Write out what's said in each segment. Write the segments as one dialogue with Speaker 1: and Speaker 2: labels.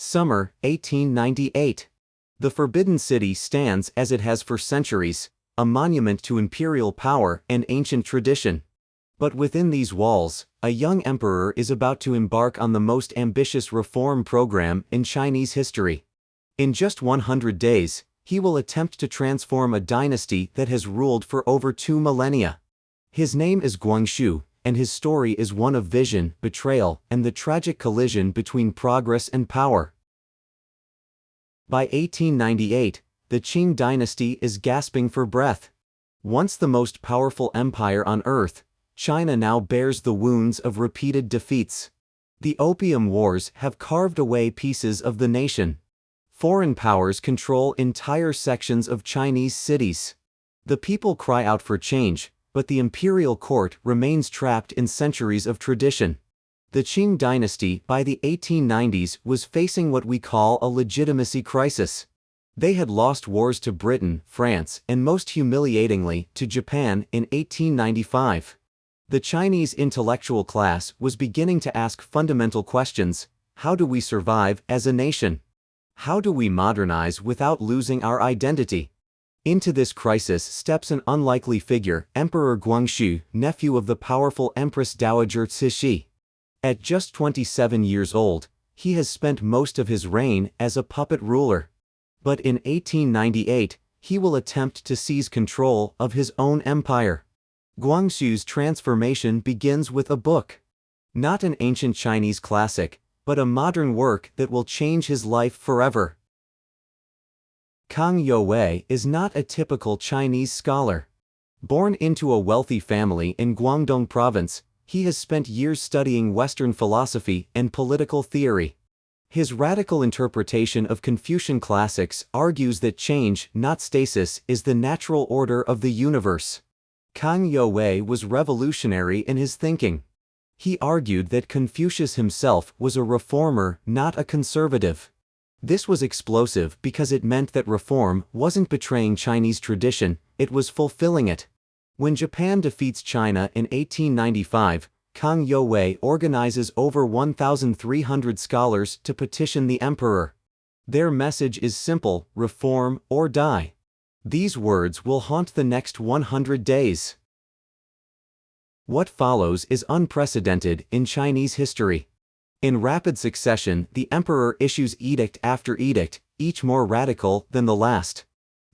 Speaker 1: Summer, 1898. The Forbidden City stands as it has for centuries, a monument to imperial power and ancient tradition. But within these walls, a young emperor is about to embark on the most ambitious reform program in Chinese history. In just 100 days, he will attempt to transform a dynasty that has ruled for over 2 millennia. His name is Guangxu, and his story is one of vision, betrayal, and the tragic collision between progress and power. By 1898, the Qing dynasty is gasping for breath. Once the most powerful empire on earth, China now bears the wounds of repeated defeats. The Opium Wars have carved away pieces of the nation. Foreign powers control entire sections of Chinese cities. The people cry out for change, but the imperial court remains trapped in centuries of tradition. The Qing dynasty by the 1890s was facing what we call a legitimacy crisis. They had lost wars to Britain, France, and most humiliatingly, to Japan in 1895. The Chinese intellectual class was beginning to ask fundamental questions: how do we survive as a nation? How do we modernize without losing our identity? Into this crisis steps an unlikely figure, Emperor Guangxu, nephew of the powerful Empress Dowager Cixi. At just 27 years old, he has spent most of his reign as a puppet ruler. But in 1898, he will attempt to seize control of his own empire. Guangxu's transformation begins with a book. Not an ancient Chinese classic, but a modern work that will change his life forever. Kang Youwei is not a typical Chinese scholar. Born into a wealthy family in Guangdong province, he has spent years studying Western philosophy and political theory. His radical interpretation of Confucian classics argues that change, not stasis, is the natural order of the universe. Kang Youwei was revolutionary in his thinking. He argued that Confucius himself was a reformer, not a conservative. This was explosive because it meant that reform wasn't betraying Chinese tradition, it was fulfilling it. When Japan defeats China in 1895, Kang Youwei organizes over 1,300 scholars to petition the emperor. Their message is simple: reform or die. These words will haunt the next 100 days. What follows is unprecedented in Chinese history. In rapid succession, the emperor issues edict after edict, each more radical than the last.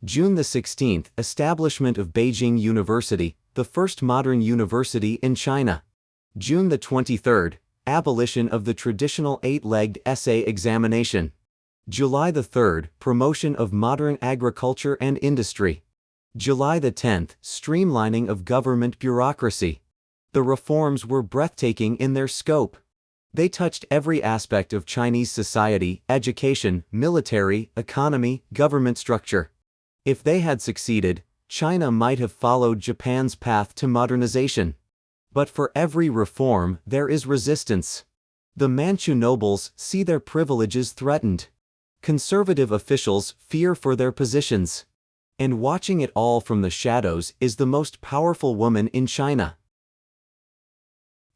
Speaker 1: June the 16th, establishment of Beijing University, the first modern university in China. June the 23rd, abolition of the traditional 8-legged essay examination. July the 3rd, promotion of modern agriculture and industry. July the 10th, streamlining of government bureaucracy. The reforms were breathtaking in their scope. They touched every aspect of Chinese society: education, military, economy, government structure. If they had succeeded, China might have followed Japan's path to modernization. But for every reform, there is resistance. The Manchu nobles see their privileges threatened. Conservative officials fear for their positions. And watching it all from the shadows is the most powerful woman in China.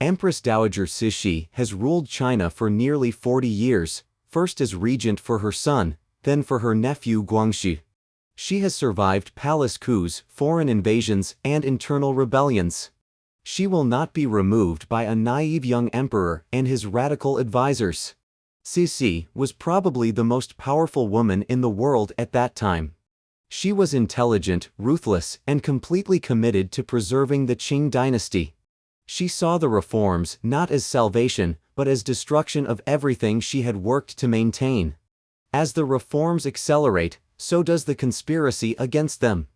Speaker 1: Empress Dowager Cixi has ruled China for nearly 40 years, first as regent for her son, then for her nephew Guangxu. She has survived palace coups, foreign invasions, and internal rebellions. She will not be removed by a naive young emperor and his radical advisors. Cixi was probably the most powerful woman in the world at that time. She was intelligent, ruthless, and completely committed to preserving the Qing dynasty. She saw the reforms not as salvation, but as destruction of everything she had worked to maintain. As the reforms accelerate, so does the conspiracy against them.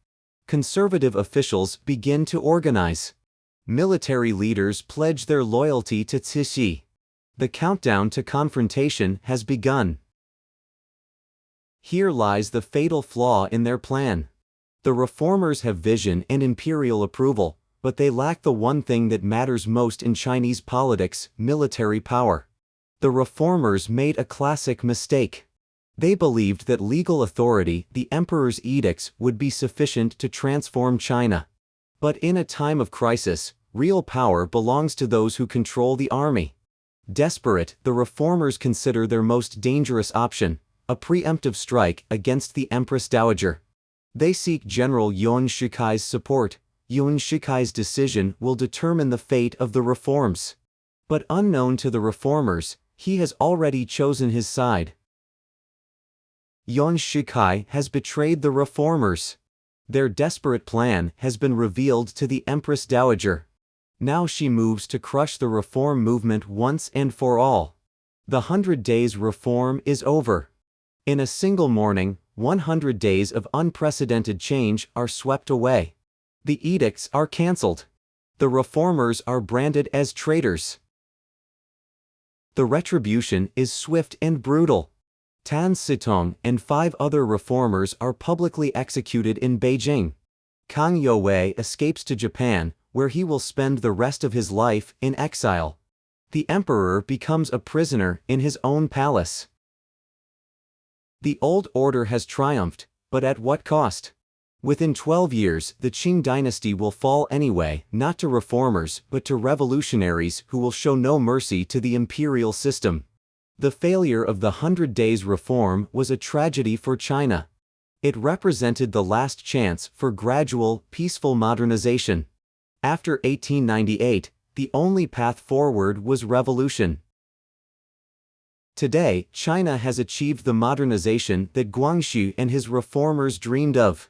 Speaker 1: Conservative officials begin to organize. Military leaders pledge their loyalty to Cixi. The countdown to confrontation has begun. Here lies the fatal flaw in their plan. The reformers have vision and imperial approval, but they lack the one thing that matters most in Chinese politics: military power. The reformers made a classic mistake. They believed that legal authority, the emperor's edicts, would be sufficient to transform China. But in a time of crisis, real power belongs to those who control the army. Desperate, the reformers consider their most dangerous option, a preemptive strike against the Empress Dowager. They seek General Yuan Shikai's support. Yuan Shikai's decision will determine the fate of the reforms. But unknown to the reformers, he has already chosen his side. Yuan Shikai has betrayed the reformers. Their desperate plan has been revealed to the Empress Dowager. Now she moves to crush the reform movement once and for all. The 100 days reform is over. In a single morning, 100 days of unprecedented change are swept away. The edicts are cancelled. The reformers are branded as traitors. The retribution is swift and brutal. Tan Sitong and 5 other reformers are publicly executed in Beijing. Kang Youwei escapes to Japan, where he will spend the rest of his life in exile. The emperor becomes a prisoner in his own palace. The old order has triumphed, but at what cost? Within 12 years, the Qing dynasty will fall anyway, not to reformers but to revolutionaries who will show no mercy to the imperial system. The failure of the 100 Days reform was a tragedy for China. It represented the last chance for gradual, peaceful modernization. After 1898, the only path forward was revolution. Today, China has achieved the modernization that Guangxu and his reformers dreamed of.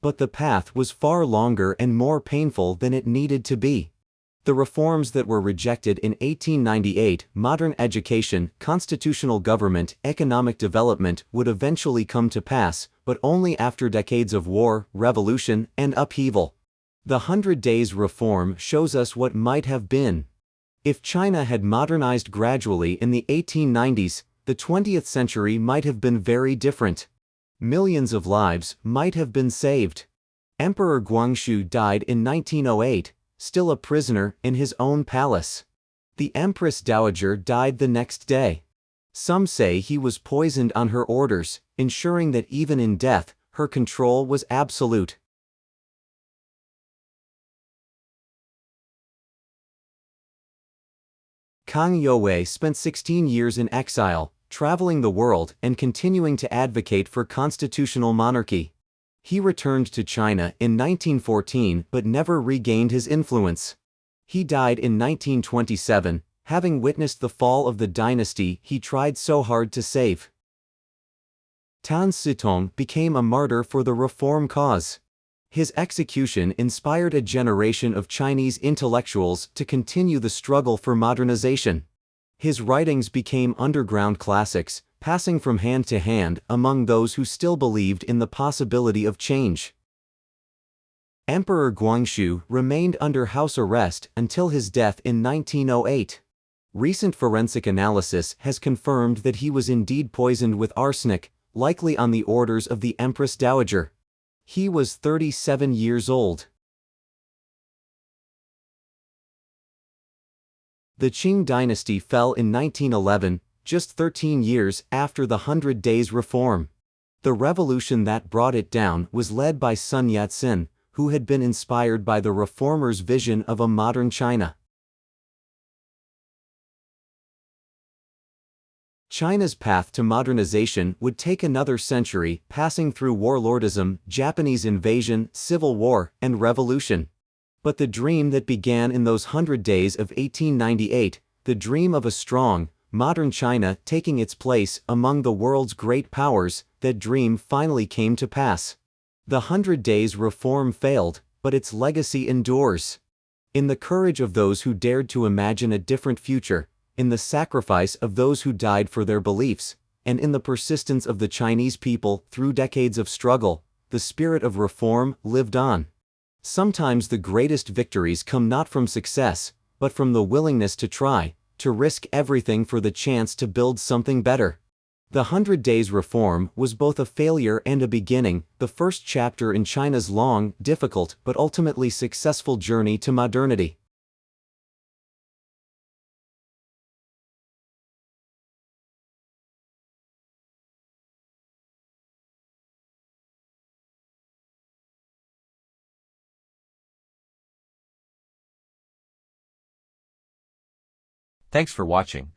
Speaker 1: But the path was far longer and more painful than it needed to be. The reforms that were rejected in 1898, modern education, constitutional government, economic development, would eventually come to pass, but only after decades of war, revolution, and upheaval. The 100 Days reform shows us what might have been. If China had modernized gradually in the 1890s, the 20th century might have been very different. Millions of lives might have been saved. Emperor Guangxu died in 1908, still a prisoner in his own palace. The Empress Dowager died the next day. Some say he was poisoned on her orders, ensuring that even in death, her control was absolute. Kang Youwei spent 16 years in exile, traveling the world and continuing to advocate for constitutional monarchy. He returned to China in 1914 but never regained his influence. He died in 1927, having witnessed the fall of the dynasty he tried so hard to save. Tan Sitong became a martyr for the reform cause. His execution inspired a generation of Chinese intellectuals to continue the struggle for modernization. His writings became underground classics, passing from hand to hand among those who still believed in the possibility of change. Emperor Guangxu remained under house arrest until his death in 1908. Recent forensic analysis has confirmed that he was indeed poisoned with arsenic, likely on the orders of the Empress Dowager. He was 37 years old. The Qing dynasty fell in 1911, just 13 years after the 100 Days reform. The revolution that brought it down was led by Sun Yat-sen, who had been inspired by the reformers' vision of a modern China. China's path to modernization would take another century, passing through warlordism, Japanese invasion, civil war, and revolution. But the dream that began in those 100 days of 1898, the dream of a strong, modern China taking its place among the world's great powers, that dream finally came to pass. The 100 Days reform failed, but its legacy endures. In the courage of those who dared to imagine a different future, in the sacrifice of those who died for their beliefs, and in the persistence of the Chinese people through decades of struggle, the spirit of reform lived on. Sometimes the greatest victories come not from success, but from the willingness to try, to risk everything for the chance to build something better. The 100 Days reform was both a failure and a beginning, the first chapter in China's long, difficult, but ultimately successful journey to modernity.
Speaker 2: Thanks for watching.